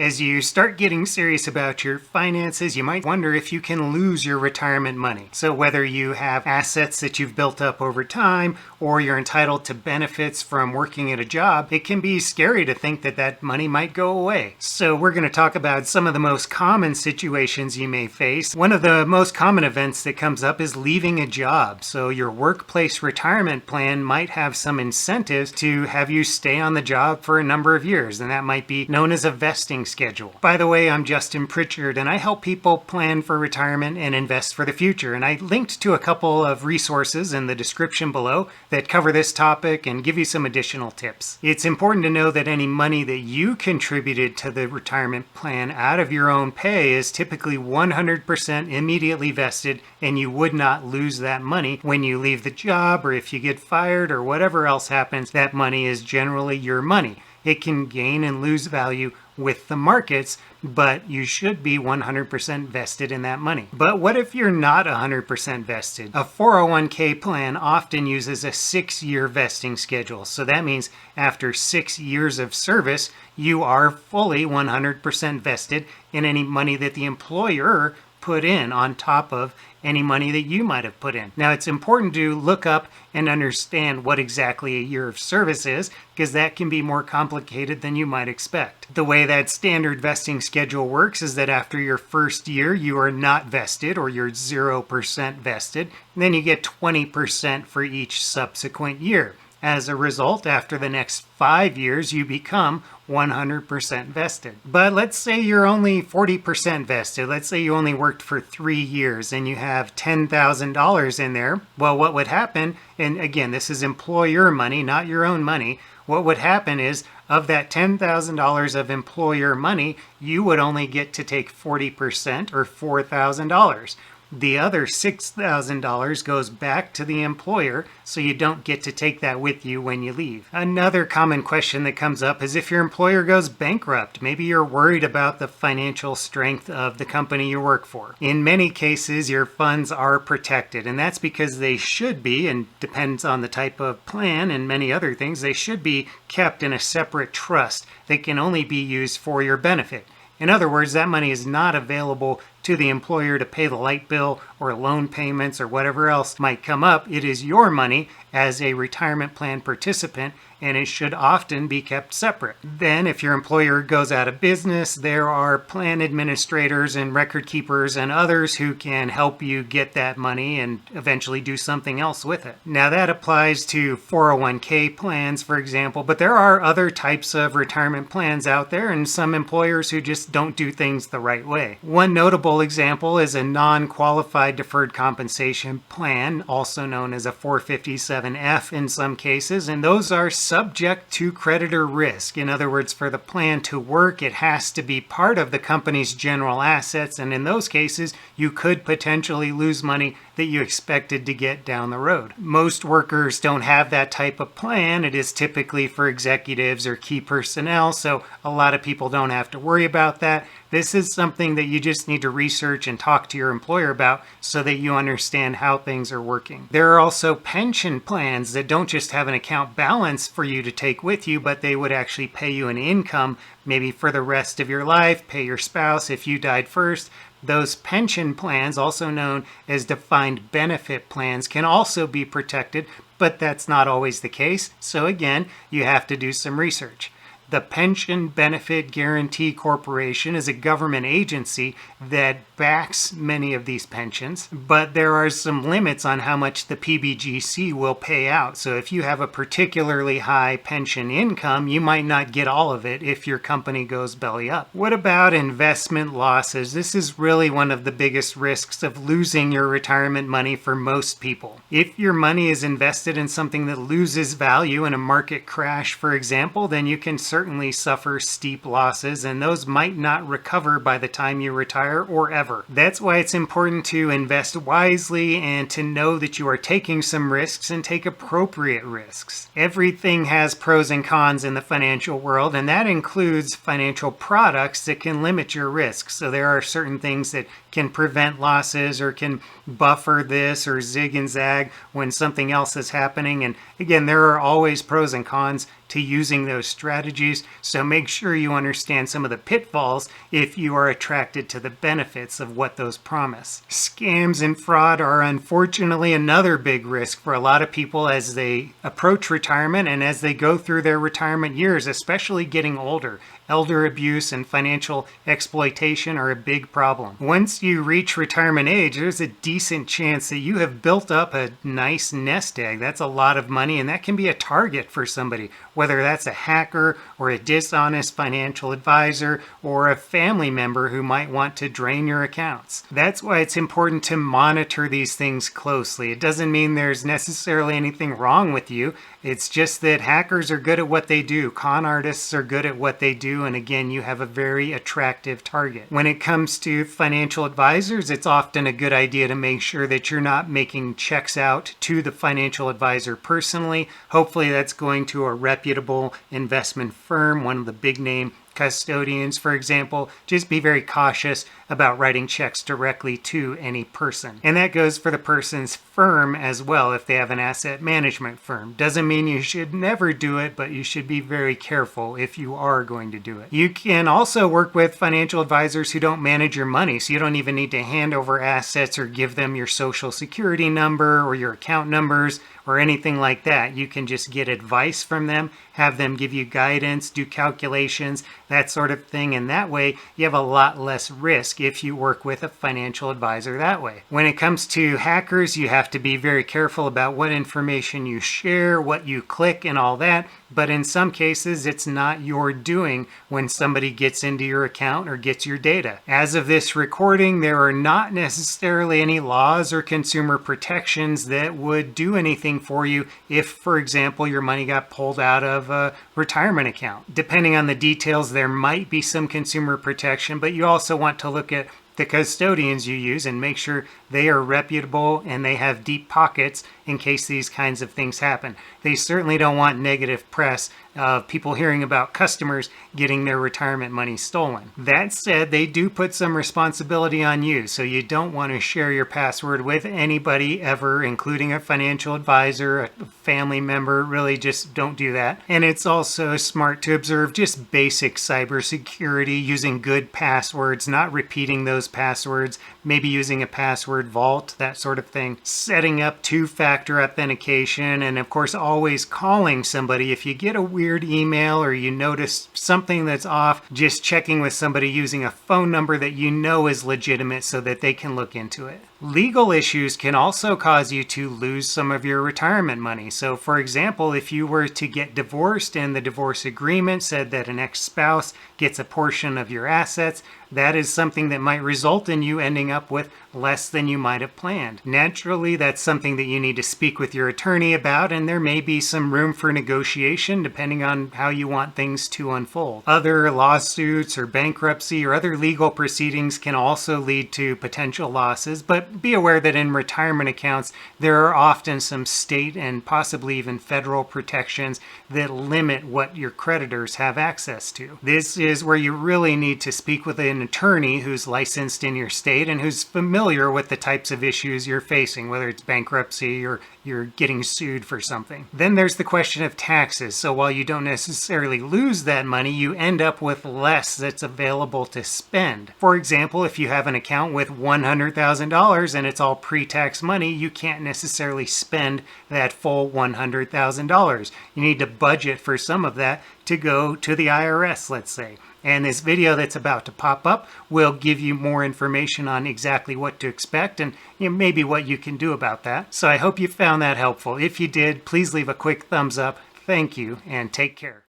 As you start getting serious about your finances, you might wonder if you can lose your retirement money. So whether you have assets that you've built up over time or you're entitled to benefits from working at a job, it can be scary to think that that money might go away. So we're going to talk about some of the most common situations you may face. One of the most common events that comes up is leaving a job. So your workplace retirement plan might have some incentives to have you stay on the job for a number of years, and that might be known as a vesting schedule. By the way, I'm Justin Pritchard, and I help people plan for retirement and invest for the future. And I linked to a couple of resources in the description below that cover this topic and give you some additional tips. It's important to know that any money that you contributed to the retirement plan out of your own pay is typically 100% immediately vested, and you would not lose that money when you leave the job or if you get fired or whatever else happens. That money is generally your money. It can gain and lose value with the markets, but you should be 100% vested in that money. But what if you're not 100% vested? A 401k plan often uses a 6-year vesting schedule. So that means after 6 years of service, you are fully 100% vested in any money that the employer put in on top of any money that you might have put in. Now, it's important to look up and understand what exactly a year of service is, because that can be more complicated than you might expect. The way that standard vesting schedule works is that after your first year, you are not vested, or you're 0% vested, and then you get 20% for each subsequent year. As a result, after the next 5 years, you become 100% vested. But let's say you're only 40% vested. Let's say you only worked for 3 years and you have $10,000 in there. Well, what would happen, and again, this is employer money, not your own money. What would happen is, of that $10,000 of employer money, you would only get to take 40% or $4,000. The other $6,000 goes back to the employer, so you don't get to take that with you when you leave. Another common question that comes up is if your employer goes bankrupt. Maybe you're worried about the financial strength of the company you work for. In many cases, your funds are protected, and that's because they should be, and depends on the type of plan and many other things, they should be kept in a separate trust that can only be used for your benefit. In other words, that money is not available to the employer to pay the light bill or loan payments or whatever else might come up. It is your money as a retirement plan participant, and it should often be kept separate. Then, if your employer goes out of business, there are plan administrators and record keepers and others who can help you get that money and eventually do something else with it. Now, that applies to 401k plans, for example, but there are other types of retirement plans out there, and some employers who just don't do things the right way. One notable example is a non-qualified deferred compensation plan, also known as a 457F in some cases, and those are subject to creditor risk. In other words, for the plan to work, it has to be part of the company's general assets, and in those cases, you could potentially lose money that you expected to get down the road. Most workers don't have that type of plan. It is typically for executives or key personnel, so a lot of people don't have to worry about that. This is something that you just need to research and talk to your employer about so that you understand how things are working. There are also pension plans that don't just have an account balance for you to take with you, but they would actually pay you an income maybe for the rest of your life, pay your spouse if you died first. Those pension plans, also known as defined benefit plans, can also be protected, but that's not always the case. So again, you have to do some research. The Pension Benefit Guaranty Corporation is a government agency that backs many of these pensions, but there are some limits on how much the PBGC will pay out. So if you have a particularly high pension income, you might not get all of it if your company goes belly up. What about investment losses? This is really one of the biggest risks of losing your retirement money for most people. If your money is invested in something that loses value in a market crash, for example, then you can certainly suffer steep losses, and those might not recover by the time you retire or ever. That's why it's important to invest wisely and to know that you are taking some risks and take appropriate risks. Everything has pros and cons in the financial world, and that includes financial products that can limit your risks. So there are certain things that can prevent losses or can buffer this or zig and zag when something else is happening. And again, there are always pros and cons to using those strategies. So make sure you understand some of the pitfalls if you are attracted to the benefits of what those promise. Scams and fraud are unfortunately another big risk for a lot of people as they approach retirement and as they go through their retirement years, especially getting older. Elder abuse and financial exploitation are a big problem. Once you reach retirement age, there's a decent chance that you have built up a nice nest egg. That's a lot of money, and that can be a target for somebody, whether that's a hacker or a dishonest financial advisor or a family member who might want to drain your accounts. That's why it's important to monitor these things closely. It doesn't mean there's necessarily anything wrong with you. It's just that hackers are good at what they do. Con artists are good at what they do. And again, you have a very attractive target. When it comes to financial advisors, it's often a good idea to make sure that you're not making checks out to the financial advisor personally. Hopefully that's going to a reputable investment firm, one of the big name custodians, for example. Just be very cautious about writing checks directly to any person. And that goes for the person's firm as well if they have an asset management firm. Doesn't mean you should never do it, but you should be very careful if you are going to do it. You can also work with financial advisors who don't manage your money, so you don't even need to hand over assets or give them your social security number or your account numbers or anything like that. You can just get advice from them, have them give you guidance, do calculations, that sort of thing, and that way you have a lot less risk if you work with a financial advisor that way. When it comes to hackers, you have to be very careful about what information you share, what you click, and all that, but in some cases it's not your doing when somebody gets into your account or gets your data. As of this recording, there are not necessarily any laws or consumer protections that would do anything for you if, for example, your money got pulled out of a retirement account. Depending on the details, there might be some consumer protection, but you also want to look at the custodians you use and make sure they are reputable and they have deep pockets in case these kinds of things happen. They certainly don't want negative press of people hearing about customers getting their retirement money stolen. That said, they do put some responsibility on you, so you don't want to share your password with anybody ever, including a financial advisor, a family member. Really just don't do that. And it's also smart to observe just basic cybersecurity, using good passwords, not repeating those passwords, maybe using a password vault, that sort of thing. Setting up two-factor authentication, and of course always calling somebody. If you get a weird email or you notice something that's off, just checking with somebody using a phone number that you know is legitimate so that they can look into it. Legal issues can also cause you to lose some of your retirement money. So for example, if you were to get divorced and the divorce agreement said that an ex-spouse gets a portion of your assets, that is something that might result in you ending up with less than you might have planned. Naturally, that's something that you need to speak with your attorney about, and there may be some room for negotiation depending on how you want things to unfold. Other lawsuits or bankruptcy or other legal proceedings can also lead to potential losses, but be aware that in retirement accounts, there are often some state and possibly even federal protections that limit what your creditors have access to. This is where you really need to speak with an attorney who's licensed in your state and who's familiar with the types of issues you're facing, whether it's bankruptcy or you're getting sued for something. Then there's the question of taxes. So while you don't necessarily lose that money, you end up with less that's available to spend. For example, if you have an account with $100,000 and it's all pre-tax money, you can't necessarily spend that full $100,000. You need to budget for some of that to go to the IRS, let's say. And this video that's about to pop up will give you more information on exactly what to expect and maybe what you can do about that. So I hope you found that helpful. If you did, please leave a quick thumbs up. Thank you and take care.